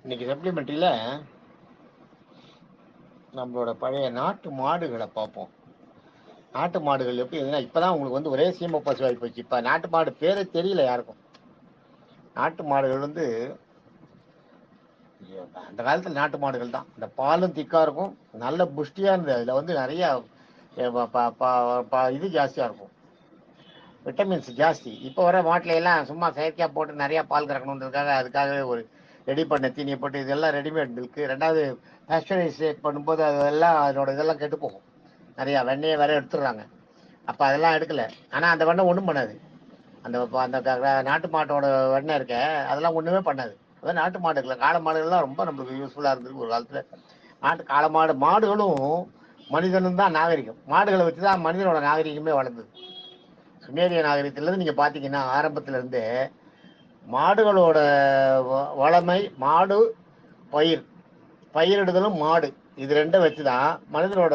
இன்னைக்கு சப்ளிமெண்ட்ரியில் நம்மளோட பழைய நாட்டு மாடுகளை பார்ப்போம். நாட்டு மாடுகள் எப்படி எதுனா இப்போதான் உங்களுக்கு வந்து ஒரே சீம பசுவாகி போச்சு. இப்போ நாட்டு மாடு பேரே தெரியல யாருக்கும். நாட்டு மாடுகள் வந்து அந்த காலத்தில் நாட்டு மாடுகள் தான். இந்த பாலும் திக்காக இருக்கும், நல்ல புஷ்டியாக இருந்தது. அதில் வந்து நிறையா இது ஜாஸ்தியாக இருக்கும், விட்டமின்ஸ் ஜாஸ்தி. இப்போ வர மாட்டில எல்லாம் சும்மா செயற்கையாக போட்டு நிறையா பால் கறக்கணுன்றதுக்காக அதுக்காகவே ஒரு ரெடி பண்ண தீனியை போட்டு இதெல்லாம் ரெடிமேட் மில்க்கு. ரெண்டாவது பாஸ்டரைசேட் பண்ணும்போது அதெல்லாம் அதனோட இதெல்லாம் கெட்டு போகும். நிறையா வெண்ணெயை வேற எடுத்துடுறாங்க. அப்போ அதெல்லாம் எடுக்கல. ஆனால் அந்த வெண்ணெய் ஒன்றும் பண்ணாது. அந்த அந்த நாட்டு மாட்டோட வெண்ணெய் இருக்க அதெல்லாம் ஒன்றுமே பண்ணாது. அதான் நாட்டு மாடுகள், காளை மாடுகள்லாம் ரொம்ப நம்மளுக்கு யூஸ்ஃபுல்லாக இருந்திருக்கு ஒரு காலத்தில். காளை மாடுகளும் மனிதனும் தான் நாகரிகம். மாடுகளை வச்சு தான் மனிதனோட நாகரிகமே வளர்ந்தது. சுமேரிய நாகரிகத்திலேருந்து நீங்கள் பார்த்தீங்கன்னா ஆரம்பத்திலேருந்து மாடுகளோட வளமை, மாடு பயிரிடுதலும் மாடு, இது ரெண்டும் வச்சு தான் மனிதனோட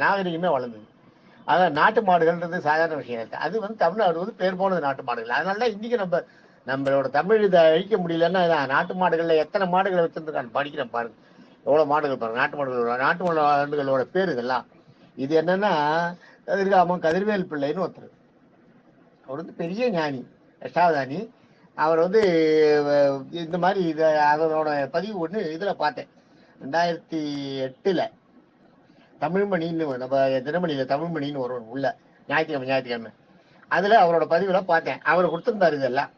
நாகரிகமே வளர்ந்தது. அதான் நாட்டு மாடுகள்ன்றது சாதாரண விஷயம் இருக்கு. அது வந்து தமிழ்நாடு வந்து பேர் போனது நாட்டு மாடுகள். அதனால தான் இன்னைக்கு நம்மளோட தமிழ் இதை அழிக்க முடியலன்னா நாட்டு மாடுகளில் எத்தனை மாடுகளை வச்சுருந்துருக்கான்னு படிக்கிறேன் பாருங்க. எவ்வளோ மாடுகள் பாருங்க. நாட்டு மாடுகளோட பேர் இதெல்லாம். இது என்னன்னா கதிர்வேல் பிள்ளைன்னு ஒருத்தர். அவர் வந்து பெரிய ஞானி, அஷ்டாவதானி. அவர் வந்து இந்த மாதிரி இதை அவரோட பதிவு ஒன்று இதில் பார்த்தேன் 2008 தமிழ்மணின்னு நம்ம தினமணியில் தமிழ்மணின்னு வரும் உள்ள ஞாயிற்றுக்கிழமை. அதில் அவரோட பதிவில் பார்த்தேன். அவர் கொடுத்துருந்தாரு இதெல்லாம்.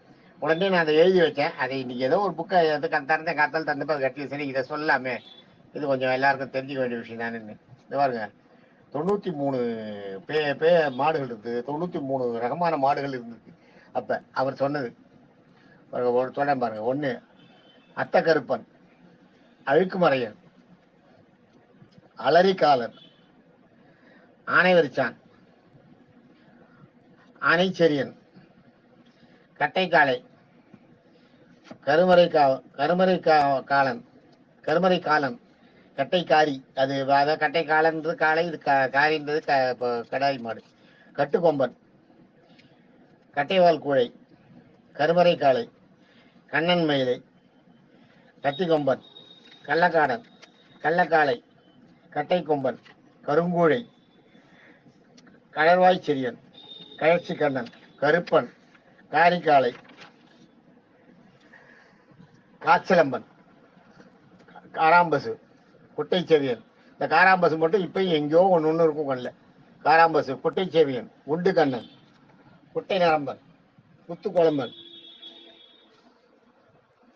உடனே நான் அதை எழுதி வச்சேன். அதை இன்னைக்கு ஏதோ ஒரு புக்கை திறந்தேன், காத்தால் தந்தப்போ கட்டி சரி இதை சொல்லாமே, இது கொஞ்சம் எல்லாருக்கும் தெரிஞ்சுக்க வேண்டிய விஷயம் தானேன்னு. இது பாருங்க, 93 மாடுகள் இருக்குது, 93 ரகமான மாடுகள் இருந்துருக்கு. அப்போ அவர் சொன்னது சொன்னேன் பாருங்க. 1 அத்த கருப்பன், அழுக்குமறையன், அலரிக்காலன், ஆனைவரிச்சான், ஆனைச்செரியன், கட்டைக்காலை, கருமறை காலன், கட்டைக்காரி. அது அதான் கட்டை காலன்றது காளை, இது காரின்றது கடாய் மாடு. கட்டுக்கொம்பன், கட்டைவால் கூழை, கருமறை காளை, கண்ணன் மயிலை, கத்திக்கொம்பன், கள்ளக்காடன், கள்ளக்காளை, கட்டை கொம்பன், கருங்கூழை, கடற்வாய் செரியன், கழற்சி கண்ணன், கருப்பன், காரிக்காலை, காச்சலம்பன், காராம்பசு, குட்டை செவியன். இந்த காராம்பசு மட்டும் இப்பயும் எங்கேயோ ஒன்று இருக்கும் கண்ணில். காராம்பசு, குட்டை செவியன், உண்டு கண்ணன், குட்டை நரம்பன், குத்து குழம்பன்,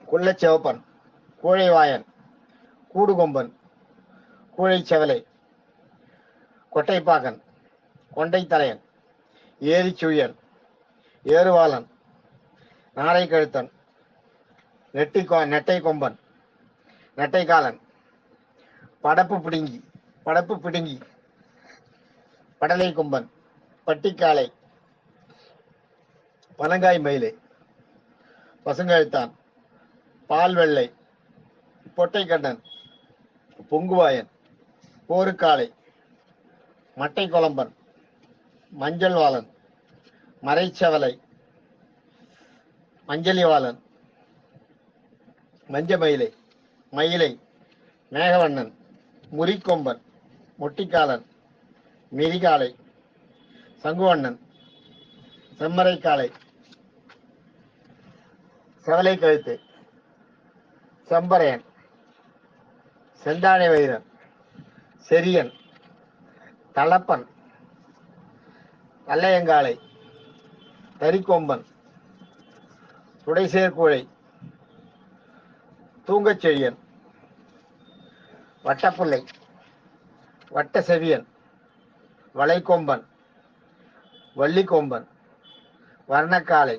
குள்ளச்செவப்பன், கூழைவாயன், கூடுகொம்பன், கூழை செவலை, கொட்டைப்பாக்கன், கொண்டை தலையன், ஏரிச்சுயன், ஏறுவாளன், நாரை கழுத்தன், நெட்டை கொம்பன், நெட்டைக்காலன், படப்பு பிடுங்கி, படலை கொம்பன், பட்டிக்காலை, பனங்காய் மயிலை, பசுங்கழுத்தான், பால் வெள்ளை, பொட்டை கண்ணன், பொங்குவாயன், போருக்காலை, மட்டை கொலம்பன், மஞ்சள் வாளன், மறைச்சவலை, மஞ்சளிவாளன், மஞ்சமயிலை, மயிலை, மேகவண்ணன், முறிக்கொம்பன், முட்டிக்காலன், மிரிகாலை, சங்குவண்ணன், செம்மறைக்காலை, செவலை கழுத்து, செம்பரையன், செந்தாழை வைரன், செரியன், தளப்பன், கல்லையங்காலை, தரிக்கொம்பன், துடைசேர்கூழை, தூங்கச்செழியன், வட்டப்புள்ளை, வட்ட செவியன், வளைக்கொம்பன், வள்ளிக்கொம்பன், வர்ணக்காலை,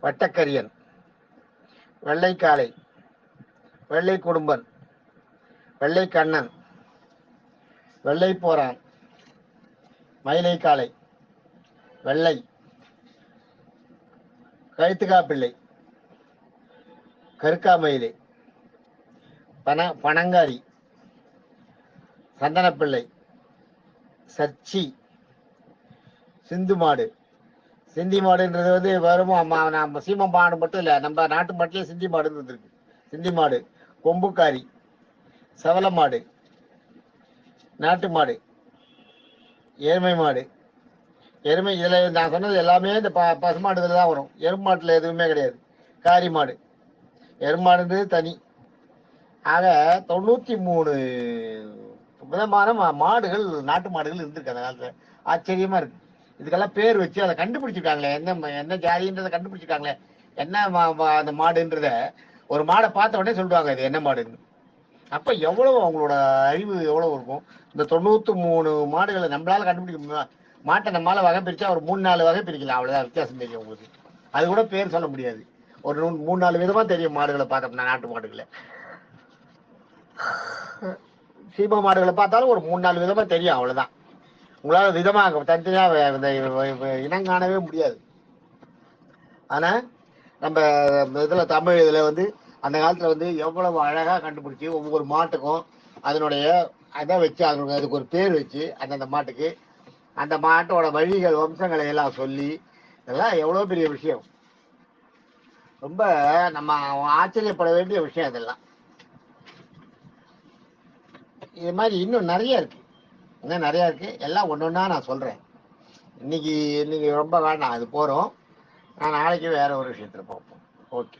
வட்டக்கரியன், வெள்ளைக்காலை, வெள்ளை குடும்பன், வெள்ளை கண்ணன், வெள்ளை போரான், மயிலைக்காலை, வெள்ளை, கழுத்துக்காப்பிள்ளை, கருக்காமயிலை, பனங்காரி, சந்தனப்பிள்ளை, சச்சி, சிந்து மாடு. சிந்தி மாடுன்றது வந்து வெறும் நம்ம சீமம் மாடு மட்டும் இல்லை, நம்ம நாட்டு மாட்டிலே சிந்தி மாடுன்னு வந்துருக்கு. சிந்தி மாடு, கொம்புக்காரி, செவல மாடு, நாட்டு மாடு, எருமை மாடு. எருமை இதுல நான் சொன்னது எல்லாமே இந்த பசுமாடுல தான் வரும். எருமாட்டுல எதுவுமே கிடையாது. காரி மாடு, எருமாடுன்றது தனி. ஆக 93 விதமான மாடுகள், நாட்டு மாடுகள் இருந்திருக்கு அந்த காலத்துல. ஆச்சரியமா இருக்கு. இதுக்கெல்லாம் பேர் வச்சு அதை கண்டுபிடிச்சிருக்காங்களே, என்ன ஜாதின்றதை கண்டுபிடிச்சிருக்காங்களே, என்ன அந்த மாடுன்றத ஒரு மாடை பார்த்த உடனே சொல்லுவாங்க இது என்ன மாடுன்னு. அப்ப எவ்வளவு அவங்களோட அறிவு எவ்வளவு இருக்கும். இந்த 93 மாடுகளை நம்மளால கண்டுபிடிக்க மாட்டை நம்மளால வகை பிரிச்சா ஒரு 3-4 வகை பிரிக்கலாம், அவ்வளவுதான் வித்தியாசம் தெரியும் உங்களுக்கு. அது கூட பேர் சொல்ல முடியாது. ஒரு 3-4 விதமா தெரியும் மாடுகளை பார்த்தோம்னா, நாட்டு மாடுகளை. சீம மாடுகளை பார்த்தாலும் ஒரு 3-4 விதமா தெரியும், அவ்வளவுதான். உங்களால விதமா தனித்தனியா இனங்காணவே முடியாது. ஆனா நம்ம இதுல தமிழ் இதுல அந்த காலத்துல எவ்வளவு அழகா கண்டுபிடிச்சு ஒவ்வொரு மாட்டுக்கும் அதனுடைய அதை வச்சு அதுக்கு ஒரு பேர் வச்சு அந்தந்த மாட்டுக்கு அந்த மாட்டோட வழிகள் வம்சங்களை எல்லாம் சொல்லி இதெல்லாம் எவ்வளவு பெரிய விஷயம். ரொம்ப நம்ம ஆச்சரியப்பட வேண்டிய விஷயம் இதெல்லாம். இது மாதிரி இன்னும் நிறைய இருக்கு, இன்னும் நிறைய இருக்கு. எல்லாம் ஒன்னொன்னா நான் சொல்றேன். இன்னைக்கு ரொம்ப வேண்டாம், அது போறோம். நான் நாளைக்கு வேற ஒரு விஷயத்துல பார்ப்போம். ஓகே.